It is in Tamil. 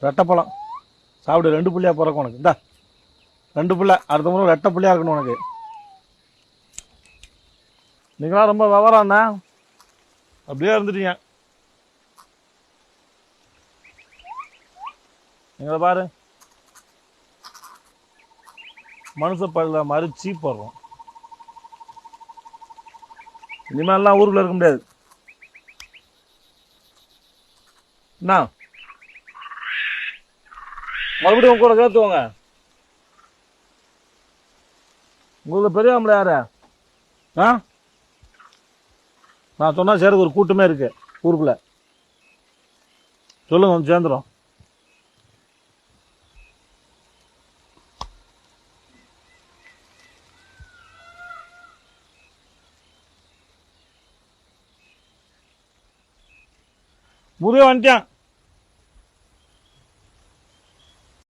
ரெட்டைப்பழம் சாப்பிடு, 2 புள்ளியாக பிறக்கும் உனக்கு. இந்தா 2 புள்ள, அடுத்த முறை ரெட்டை புள்ளியாக இருக்கணும் உனக்கு. நீங்களாம் ரொம்ப விவரம் தான், அப்படியே இருந்துட்டீங்க. எங்களை பாரு, மனுஷ பல்ல மறிச்சு போடுறோம். இனிமேலாம் ஊருக்குள்ள இருக்க முடியாது. என்ன மறுபடியும் கூட கேத்துவோங்க. உங்களுக்கு பெரிய ஆம்பளை யாரு? ஆ, நான் சொன்னா சரி, ஒரு கூட்டமே இருக்கு ஊருக்குள்ள. சொல்லுங்க, வந்து சேர்ந்துடும். முருகன் வந்துட்டான்.